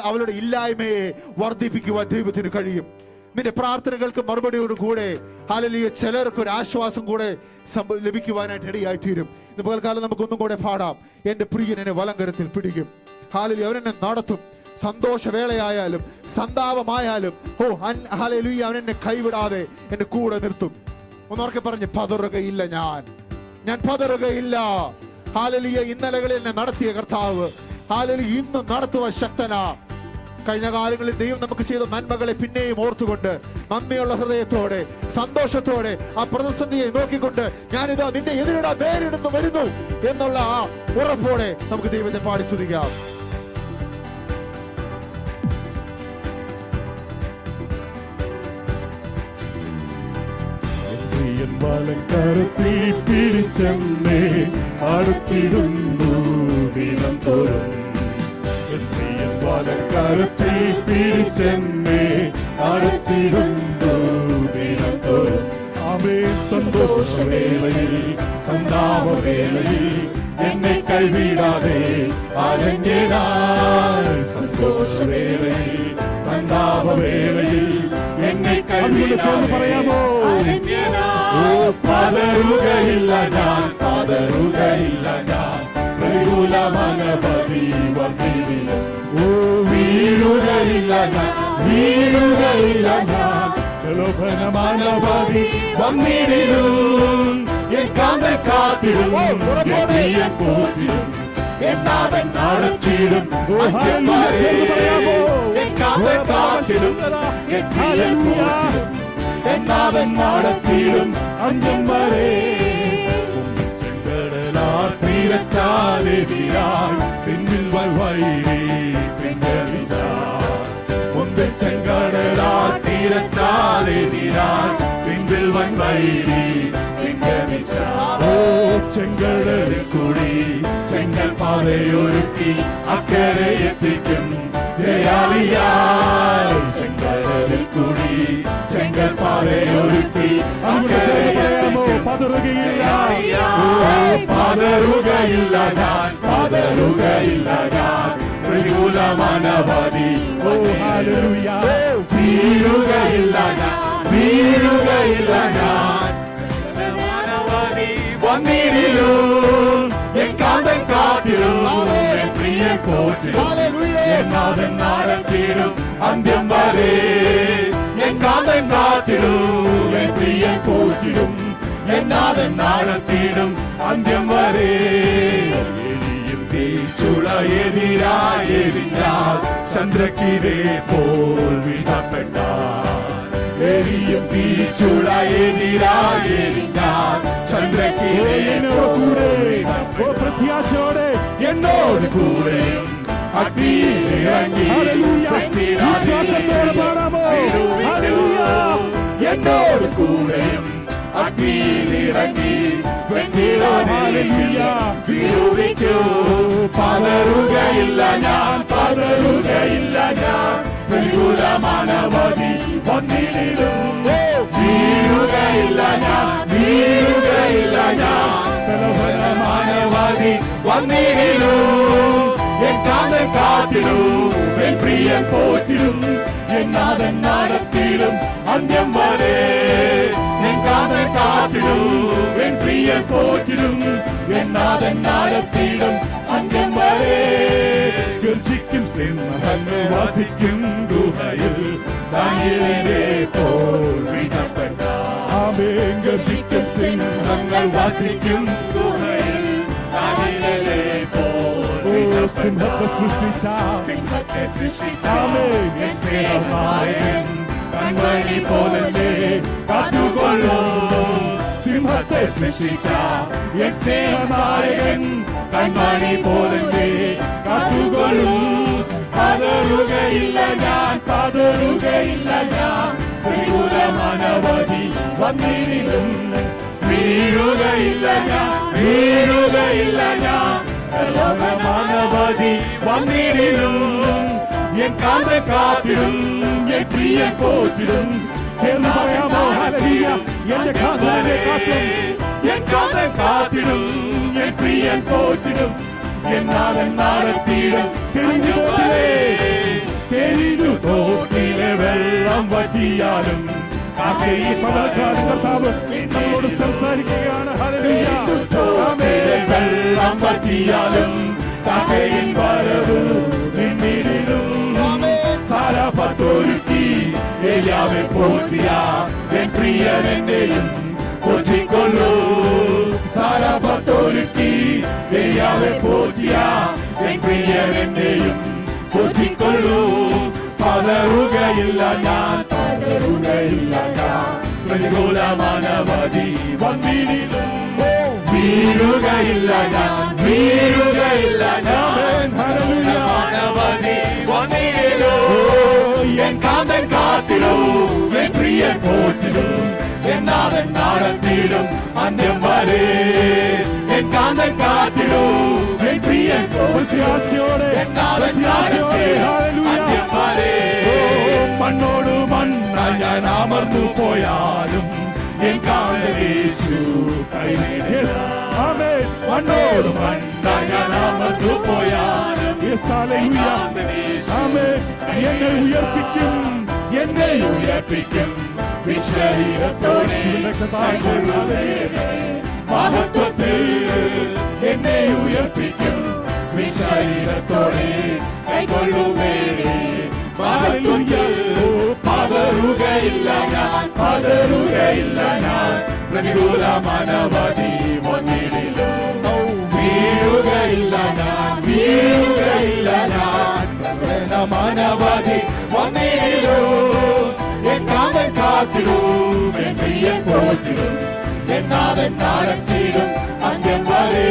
അവളുടെ ഇല്ലായ്മയെ വർദ്ധിപ്പിക്കുവാൻ ദൈവത്തിന് കഴിയും. നിന്റെ പ്രാർത്ഥനകൾക്ക് മറുപടിയോട് കൂടെ ഹല്ലേലൂയ ചിലർക്ക് ഒരു ആശ്വാസം കൂടെ ലഭിക്കുവാനായിട്ട് ഇടയായി തീരും. ഇന്ന് പകൽക്കാലം നമുക്കൊന്നും കൂടെ പാടാം. എന്റെ പ്രിയൻ എന്നെ വലങ്കരത്തിൽ പിടിക്കും. ഹല്ലേലൂയ അവൻ എന്നെ നടത്തും. സന്തോഷവേളയായാലും സന്താപമായാലും ഹല്ലേലൂയ അവൻ എന്നെ കൈവിടാതെ എന്നെ കൂടെ നിർത്തും. ഒന്നോർക്കെ പറഞ്ഞ് പതറുകയില്ല, ഞാൻ പതറുകയില്ല. ഹല്ലേലൂയ ഇന്നലകളിൽ എന്നെ നടത്തിയ കർത്താവ് ഹല്ലേലൂയ ഇന്നും നടത്തുവാൻ ശക്തനാ. കഴിഞ്ഞ കാലങ്ങളിൽ ദൈവം നമുക്ക് ചെയ്ത നന്മകളെ പിന്നെയും ഓർത്തുകൊണ്ട് നന്ദിയുള്ള ഹൃദയത്തോടെ സന്തോഷത്തോടെ ആ പ്രതിസന്ധിയെ നോക്കിക്കൊണ്ട് ഞാനിതാ നിന്നെ എതിരിടാൻ നേരിടുന്നു വരുന്നു എന്നുള്ള ആ ഉറപ്പോടെ നമുക്ക് ദൈവത്തെ പാടി സ്തുതിക്കാം. വലങ്കരത്തിൽ പിടിച്ചെന്നെ അടുത്തിടുന്നു ദിനം തോറും. വലങ്കരത്തിൽ പിടിച്ചെന്നെ അടുത്തിടുന്നു ദിനം തോറും. ആമേൻ. സന്തോഷവേളയിൽ സന്താപവേളയിൽ എന്നെ കൈവിടാതെ അരഞ്ഞേനാൾ. സന്തോഷവേളയിൽ സന്താപവേളയിൽ എന്നെ കൈവിടാതെ പറയാമോ? പതറുകയില്ല ഞാൻ, പതറുകയില്ല ഞാൻ. പ്രതികൂലമനവധി വന്നിടിലും വീഴുകയില്ല ഞാൻ, വീഴുകയില്ല ഞാൻ. പ്രലോഭനമനവധി വന്നിടിലും എൻ കാന്തൻ കാത്തിടും, എൻ പ്രിയൻ പോറ്റിടും, എന്നാഥൻ നടത്തിടും. എൻ കാന്തൻ കാത്തിടും, എൻ പ്രിയൻ പോറ്റിടും, എന്നാഥൻ നടത്തിടും അന്ത്യം വരെ. തീരച്ചാലെതിരായി പിന്നിൽ വൈരി പിൻവലിച്ചാൽ. മുമ്പിൽ ചെങ്കടലാ തീരച്ചാലെതിരായി പിന്നിൽ വൈരി പിൻവലിച്ചാൽ. ചെങ്കടലിൽ കൂടി ചെങ്കൽ പാതയൊരുക്കി അക്കരെ എത്തിക്കും ജയാളിയായി. ചെങ്കടലിൽ കൂടി ചെങ്കൽ പാതയൊരുക്കി അക്കരെ എത്തിക്കും. പതറുകയില്ല, പതറുകയില്ല ഞാൻ, പതറുകയില്ല ഞാൻ. പ്രതികൂലമനവധി വീഴുകയില്ല ഞാൻ, വീഴുകയില്ല ഞാൻ. വന്നിടിലും എൻ കാന്തൻ കാത്തിടും, എൻ പ്രിയൻ പോറ്റിടും, എന്നാഥൻ നടത്തിടും അന്ത്യം വരെ. എൻ കാന്തൻ കാത്തിടും, എൻ പ്രിയൻ പോറ്റിടും, എന്നാഥൻ നടത്തിടും അന്ത്യം വരെ. ചുളയെതിരായെതിരാൽ ചന്ദ്രക്കിരേ പോൽ വിധപ്പെട്ടാൽ. എരിയും തീച്ചുളയെതിരായെതിരാൽ ചന്ദ്രക്കിരേ പ്രത്യാശയോടെ എന്നോട് കൂടെ അഗ്നിയിലിറങ്ങി എന്നോട് കൂടെയും അഗ്നിയിലിറങ്ങി വിടുവിക്കൂ. പതറുകയില്ല ഞാൻ, പതറുകയില്ല ഞാൻ. പ്രതികൂലമനവധി വന്നിടിലും വീഴുകയില്ല ഞാൻ, വീഴുകയില്ല ഞാൻ. പ്രലോഭനമനവധി വന്നിടിലും എൻ കാന്തൻ കാത്തിടും, എൻ പ്രിയൻ പോറ്റിടും, എന്നാഥൻ നടത്തിടും അന്ത്യം വരെ. എൻ കാന്തൻ കാത്തിടും, എൻ പ്രിയൻ പോറ്റിടും, എന്നാഥൻ നടത്തിടും അന്ത്യം വരെ. ഗർജിക്കും സിംഹങ്ങൾ വസിക്കും ഗുഹയിൽ ദാനിയേലിനെ പോൽ വിധപ്പെട്ടാൽ. ഗർജിക്കും സിംഹങ്ങൾ വസിക്കും ഗുഹയിൽ ദാനിയേലിനെ പോൽ. സിംഹത്തെ സൃഷ്ടിച്ച, സിംഹത്തെ സൃഷ്ടിച്ച സ്നേഹനായകൻ കൺമണി പോലല്ലേ കാത്തുകൊള്ളൂ. സിംഹത്തെ സൃഷ്ടിച്ച എൻ സ്നേഹനായകൻ കൺമണി പോലല്ലേ കാത്തുകൊള്ളൂ. പതറുകയില്ല ഞാൻ, പതറുകയില്ല ഞാൻ. പ്രതികൂലമനവധി വന്നിടിലും വീഴുകയില്ല ഞാൻ, വീഴുകയില്ല ഞാൻ. പ്രലോഭനമനവധി വന്നിടിലും എൻ കാന്തൻ കാത്തിടും, എൻ പ്രിയൻ പോറ്റിടും. ചേർന്ന് പറയാമോ? ഹല്ലേലൂയ. എന്റെ കാന്തനെ കാത്തും, എൻ കാന്തൻ കാത്തിടും, എൻ പ്രിയൻ പോറ്റിടും, എന്നാഥൻ നടത്തിടും. തിരിഞ്ഞു പോകലേ പറ്റിയാലും കാക്കയെ പലകാലം കർത്താവ് നമ്മളോട് സംസാരിക്കുകയാണ്. ഹല്ലേലൂയ. ആമേൻ. വെള്ളം പറ്റിയാലും കാക്കയിൻ വരവ് നിന്നിടും. സാരാപത്തൊരുക്കി ഏലിയാവെ പോറ്റിയ എൻ പ്രിയൻ എന്നെയും പോറ്റിക്കൊള്ളൂ. സാരാപത്തൊരുക്കി ഏലിയാവെ പോറ്റിയ എൻ പ്രിയൻ എന്നെയും പോറ്റിക്കൊള്ളൂ. പതറുകയില്ല ഞാൻ, പതറുകയില്ല ഞാൻ, പ്രതികൂലമാനവധി വന്നിടിലും. വീഴുകയില്ല ഞാൻ, വീഴുകയില്ല ഞാൻ, മാനവധി വന്നിടിലും. എൻ കാന്തൻ കാത്തിടും, എൻ പ്രിയൻ പോറ്റിടും, എന്നാഥൻ നടത്തിടും അന്ത്യം വരെ. എൻ കാന്തൻ കാത്തിടും, എൻ പ്രിയൻ പോറ്റിയോടെ, എന്നാഥൻ നടത്തിടും അന്ത്യം വരെ. മണ്ണോട് മണ്ണായി ഞാൻ അമർന്നു പോയാലും എൻ കാന്തൻ യേശു കൈവിടില്ല. മണ്ണോട് മണ്ണായി ഞാൻ അമർന്നു പോയാലും എന്നെ ഉയർപ്പിക്കും, എന്നെ ഉയർപ്പിക്കും. വിശരീരത്തോടെ മഹത്വത്തിൽ എന്നെ ഉയർപ്പിക്കും. വിശരീരത്തോടെ കൈകൊള്ളുവേണേ മഹത്വത്തിൽ. പതറുകയില്ല ഞാൻ, പതറുകയില്ല ഞാൻ, പ്രതികൂലമാനവധി വന്നിടിലും. വീഴുകയില്ല ഞാൻ, വീഴുകയില്ല ഞാൻ, മാനവധി വന്നിടിലും. എൻ കാന്തൻ കാത്തിടും, എൻ പ്രിയൻ പോറ്റിടും, എന്നാഥൻ നടത്തിടും അന്ത്യം വരെ.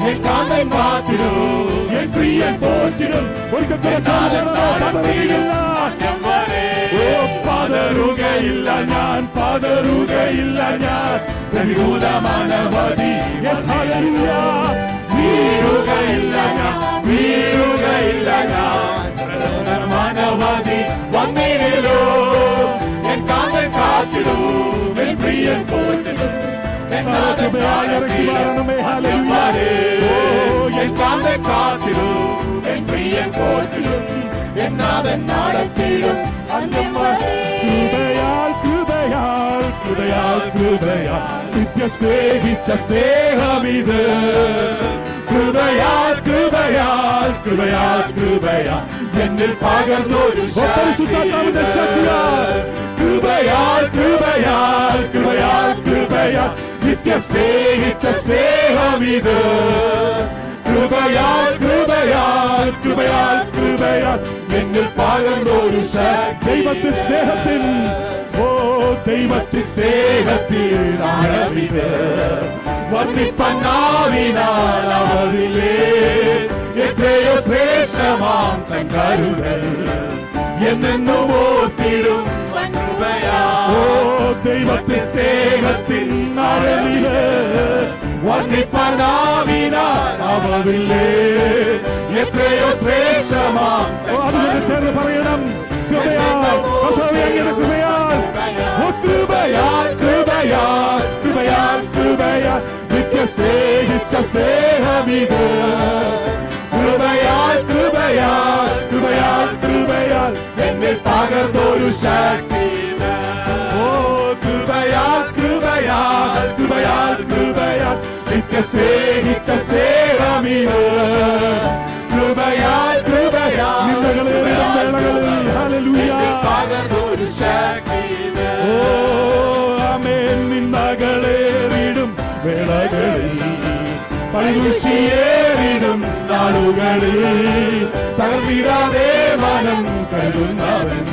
എൻ കാന്തൻ കാത്തിടും, എൻ പ്രിയൻ പോറ്റിടും, എന്നാഥൻ നടത്തിടും അന്ത്യം വരെ. പതറുകയില്ല ഞാൻ, പതറുകയില്ല ഞാൻ, പ്രതികൂലമാനവധി വീഴുകയില്ല ഞാൻ, വീഴുകയില്ല ഞാൻ, മാനവധി വന്നിടിലോ. എൻ കാന്തൻ കാത്തിടും, എൻ പ്രിയൻ പോറ്റിടും, എന്നാഥൻ നടത്തിടും അന്ത്യം വരെ. എൻ കാന്തൻ കാത്തിടും, എൻ പ്രിയൻ പോറ്റിടും, എന്നാഥൻ നടത്തിടും അന്ത്യം വരെ. കൃപയാൽ കൃപയാൽ കൃപയാൽ കൃപയാൽ നിത്യ സ്നേഹിച്ച സ്നേഹമിത്. കൃപയാൽ കൃപയാൽ കൃപയാൽ കൃപയാൽ എന്നിൽ പകർന്നൊരു ശക്തിയാൽ. കൃപയാൽ കൃപയാൽ കൃപയാൽ കൃപയാൽ നിത്യ സ്നേഹിച്ച സ്നേഹമിത്. കൃപയാൽ കൃപയാൽ കൃപയാൽ കൃപയാൽ എന്നിൽ പകർന്നൊരു ശക്തി. ദൈവത്തിൻ സ്നേഹത്തിൽ, ഓ ദൈവത്തിൻ സ്നേഹത്തിൽ ആഴമിത്. വർണ്ണിപ്പന്നാവിനാൽ അവരിലേ എത്രയോ ശ്രേഷ്ഠമാം തൻ കരുതൽ എന്നെന്നും ഓർത്തിടും കൃപയാ. ഓ ദൈവത്തിൻ സ്നേഹത്തിൽ ആഴമിത്. വർണ്ണിപ്പന്നാവിനാൽ അവരിലേ എത്രയോ ശ്രേഷ്ഠമാം. ചേർന്ന് പറയണം, കൃപയാൽ കൃപയാൽ കൃപയാൽ കൃപയാൽ കൃപയാൽ കൃപയാൽ നിത്യ സ്നേഹിച്ച സ്നേഹമിത്. കൃപയാൽ കൃപയാൽ കൃപയാൽ കൃപയാൽ എന്നിൽ പകർന്നൊരു ശക്തി. ഓ കൃപയാൽ കൃപയാൽ കൃപയാൽ കൃപയാൽ നിത്യ സ്നേഹിച്ച സ്നേഹമിത്. കൃപയാൽ കൃപയാൽ പകർന്നൊരു ശക്തി. ഓ ആമേൻ. നിന്ദകളേറിടും വേളകളിൽ, പഴികുശിയേറിടും നാളുകളിൽ, തകർന്നിടാതെ മനം കരുതുന്നവൻ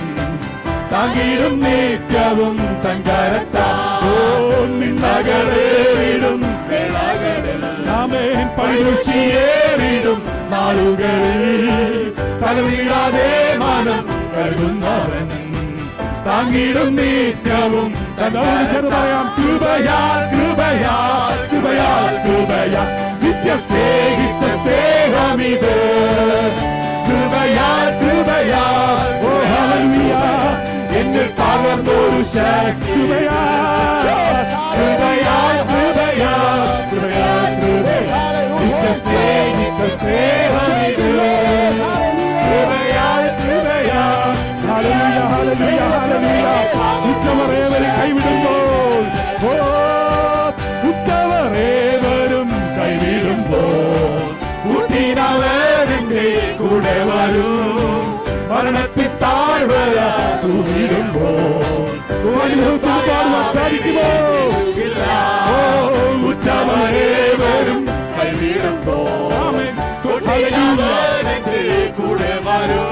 താങ്ങിടും നിത്യവും തൻ കരത്താൽ. ഓ നിന്ദകളേറിടും വേളകളിൽ, ആമേൻ, പഴികുശിയേറിടും നാളുകളിൽ, തകർന്നിടാതെ മനം കരുതുന്നവൻ താങ്ങിടും നിത്യവും തൻ. പറയാം, കൃപയാൽ കൃപയാൽ കൃപയാൽ കൃപയാൽ നിത്യ സ്നേഹിച്ച സ്നേഹമിത്. കൃപയാൽ കൃപയാൽ, ഓ ഹല്ലേലൂയ, എന്നിൽ പകർന്നൊരു ശക്തി. കൃപയാൽ കൃപയാൽ കൃപയാൽ കൃപയാൽ നിത്യ സ്നേഹിച്ച സ്നേഹമിത്. കൃപയാൽ കൃപയാൽ, ഹല്ലേലൂയ. ഹല്ലേലൂയ ഹല്ലേലൂയ ഉറ്റവരേവരും കൈവിടുമ്പോൾ ഓ ഉറ്റവരേവരും കൈവിടുമ്പോൾ ഊട്ടിനവരുടെ കൂടെ വരും മരണത്തിൽ താഴ്വര തൂങ്ങിടുമ്പോൾ പാടുവാൻ സാധിക്കുമോ ഉറ്റവരേവരും കൈവിടുമ്പോൾ കൂടെ വരും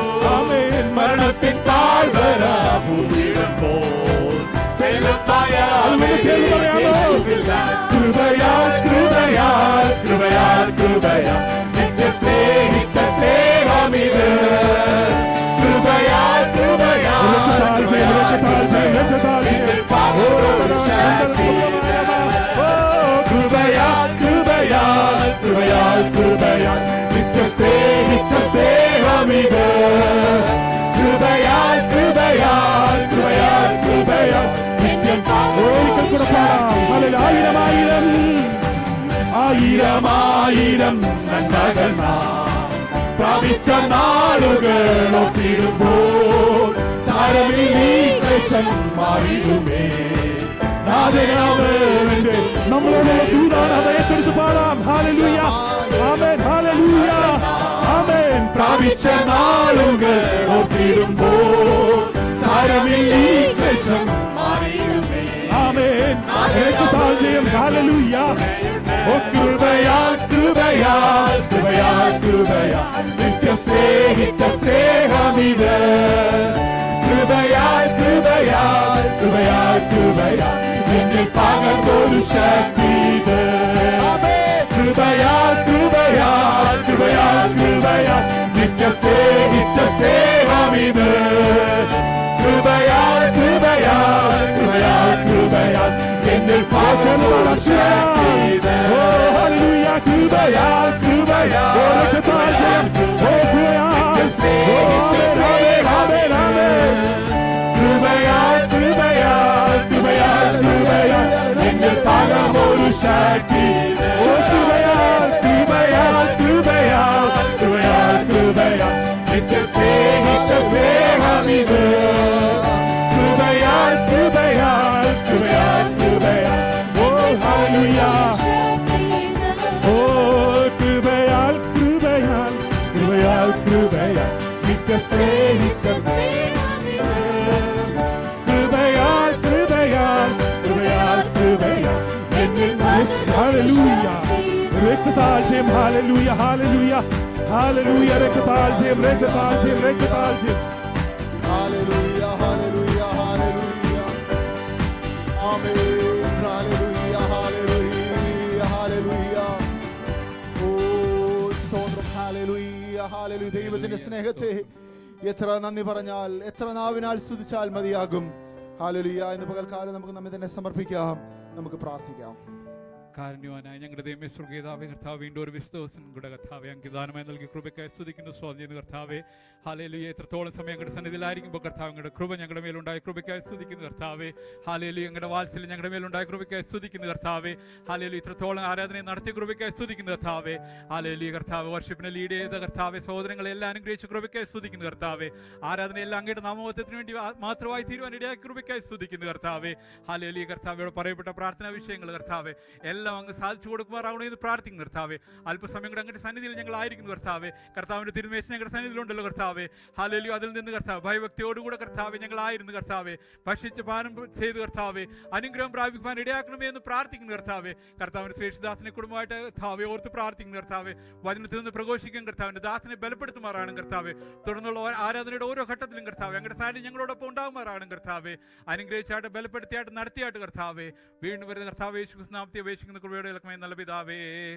മരണത്തിൽ താഴ്വര ഭൂമിയിടുമ്പോൾ കൃപയാൽ കൃപയാൽ കൃപയാൽ കൃപയാൽ നിന്നെ സ്നേഹിച്ച സ്നേഹമിത് കൃപയാൽ കൃപയാൽ കൃപയാൽ കൃപയാൽ കൃപയാൽ കൃപയാൽ നിന്നെ സ്നേഹിച്ച സ്നേഹമിത് കൃപയാൽ കൃപയാൽ കൃപയാൽ കൃപയാൽ ആയിരം ആയിരം ആയിരം ആയിരം നന്മകൾ പ്രാപിച്ച നാളുകൾ ഒത്തിടുമ്പോൾ സാരമില്ലീ ക്ലേശം മാറിടുമേ നമ്മളോട് ദൂതാണ് അത് ഏറ്റെടുത്ത് പാടാം ഹല്ലേലൂയ ആമേൻ ഹല്ലേലൂയ ആമേൻ പ്രാപിച്ച നാളുകൾ ഒത്തിടുമ്പോൾ സാരമില്ലീ ക്ലേശം മാറിടുമേ ആമേൻ ഏറ്റെടുത്താൽ ഹല്ലേലൂയ ഓ കൃപയാൽ കൃപയാൽ കൃപയാൽ കൃപയാൽ നിത്യം സ്നേഹിച്ച സ്നേഹമിത് കൃപയാൽ കൃപയാൽ കൃപയാൽ കൃപയാൽ എന്നിൽ പകർന്നൊരു ശക്തിത് കൃപയാൽ കൃപയാൽ കൃപയാൽ കൃപയാൽ നിത്യം സ്നേഹിച്ച സ്നേഹമിത് കൃപയാൽ കൃപയാൽ കൃപയാൽ കൃപയാൽ എന്നിൽ പകർന്നൊരു ശക്തിത് കൃപയാൽ കൃപയാൽ കൃപയാൽ കൃപയാൽ കൃപയാൽ കൃപയാൽ എന്നിൽ പകർന്നൊരു ശക്തി കൃപയാൽ കൃപയാൽ കൃപയാൽ കൃപയാൽ കൃപയാൽ നിത്യം സ്നേഹിച്ച സ്നേഹമിത് കൃപയാൽ കൃപയാൽ കൃപയാൽ കൃപയാൽ ഓ ഹല്ലേലൂയ ഓ കൃപയാൽ കൃപയാൽ കൃപയാൽ കൃപയാൽ നിത്യം സ്നേഹിച്ച കൃപയാൽ കൃപയാൽ കൃപയാൽ കൃപയാൽ ഹല്ലേലൂയ രക്തതാൽജയം ഹല്ലേലൂയ ഹല്ലേലൂയ ഹല്ലേലൂയ രക്തതാൽജയം രക്തതാൽജയം രക്തതാൽജയം ഹല്ലേലൂയ ഹല്ലേലൂയ ഹല്ലേലൂയ ആമേൻ ഹല്ലേലൂയ ഹല്ലേലൂയ ഹല്ലേലൂയ ഓ സ്തോത്രം ഹല്ലേലൂയ ഹല്ലേലൂയ ദൈവത്തിന്റെ സ്നേഹത്തെ എത്ര നന്ദി പറഞ്ഞാൽ എത്ര നാവിനാൽ സ്തുതിച്ചാൽ മതിയാകും ഹല്ലേലൂയ ഇന്ന് പകൽക്കാലം നമുക്ക് നമ്മെ തന്നെ സമർപ്പിക്കാം നമുക്ക് പ്രാർത്ഥിക്കാം കാരുണ്യവാനായ ഞങ്ങളുടെ ദൈവമേ സ്വർഗീയതാവേ കർത്താവ് വീണ്ടും ഒരു വിശ്വാസം കൂടെ കർത്താവെ അങ്ങ് ദാനമായി നൽകി കൃപയ്ക്കായി സ്തുതിക്കുന്നു സ്വാധീന കർത്താവെ ഹല്ലേലൂയ എത്രത്തോളം സമയം ഞങ്ങളുടെ സന്നിധിയിലായിരിക്കുമ്പോൾ കർത്താവ് ഞങ്ങളുടെ കൃപ ഞങ്ങളുടെ മേലുണ്ടായ കൃപയ്ക്കായി സ്തുതിക്കുന്നു കർത്താവെ ഹല്ലേലൂയ ഞങ്ങളുടെ വാത്സല്യം ഞങ്ങളുടെ മേലുണ്ടായ കൃപയ്ക്കായി സ്തുതിക്കുന്നു കർത്താവെ ഹല്ലേലൂയ ഇത്രത്തോളം ആരാധനയെ നടത്തിയ കൃപയ്ക്കായി സ്തുതിക്കുന്നു കർത്താവെ ഹല്ലേലൂയ കർത്താവ് വർഷിപ്പിനെ ലീഡ് ചെയ്ത കർത്താവെ സഹോദരങ്ങളെ എല്ലാം അനുഗ്രഹിച്ച കൃപയ്ക്കായി സ്തുതിക്കുന്നു കർത്താവെ ആരാധനയെല്ലാം അങ്ങയുടെ നാമമഹത്വത്തിന് വേണ്ടി മാത്രമായി തീരുവാൻ ഇടയായ കൃപയ്ക്കായി സ്തുതിക്കുന്നു കർത്താവെ ഹല്ലേലൂയ കർത്താവയോട് പറയപ്പെട്ട പ്രാർത്ഥനാ വിഷയങ്ങൾ കർത്താവെ എല്ലാം അങ്ങ് സാധിച്ചു കൊടുക്കുമാറാവണമെന്ന് പ്രാർത്ഥിക്കുന്നു കർത്താവെ അല്പസമയം കൂടെ അങ്ങയുടെ സന്നിധിയിൽ ഞങ്ങളായിരിക്കുന്നു കർത്താവെ കർത്താവിന്റെ തിരുമേശ ഞങ്ങളുടെ സന്നിധിയിലുണ്ടല്ലോ കർത്താവെ ഹല്ലേലൂയ അതിൽ നിന്ന് കർത്താവ് ഭയഭക്തിയോടുകൂടെ കർത്താവെ ഞങ്ങളായിരുന്നു കർത്താവെ ഭക്ഷിച്ച് പാനം ചെയ്ത് കർത്താവെ അനുഗ്രഹം പ്രാപിക്കുവാൻ ഇടയാക്കണമേ എന്ന് പ്രാർത്ഥിക്കുന്നു കർത്താവെ കർത്താവിന്റെ ശ്രേഷ്ഠദാസനെ കുടുംബമായിട്ട് കർത്താവെ ഓർത്ത് പ്രാർത്ഥിക്കുന്നു കർത്താവെ വചനത്തിൽ നിന്ന് പ്രഘോഷിക്കും കർത്താവിന്റെ ദാസനെ ബലപ്പെടുത്തുമാറാണ് കർത്താവെ തുടർന്നുള്ള ആരാധനയുടെ ഓരോ ഘട്ടത്തിലും കർത്താവെ അങ്ങയുടെ സാന്നിധ്യം ഞങ്ങളോടൊപ്പം ഉണ്ടാകുമാറാണ് കർത്താവെ അനുഗ്രഹിച്ചായിട്ട് ബലപ്പെടുത്തിയായിട്ട് നടത്തിയായിട്ട് കർത്താവെ വീണ്ടും വരുന്ന കർത്താവ് യേശു ക്രിസ്തു നാമത്തെ അപേക്ഷിക്കുന്ന കൃപയുടെ ഇലക്കമേ നല്ല പിതാവേ.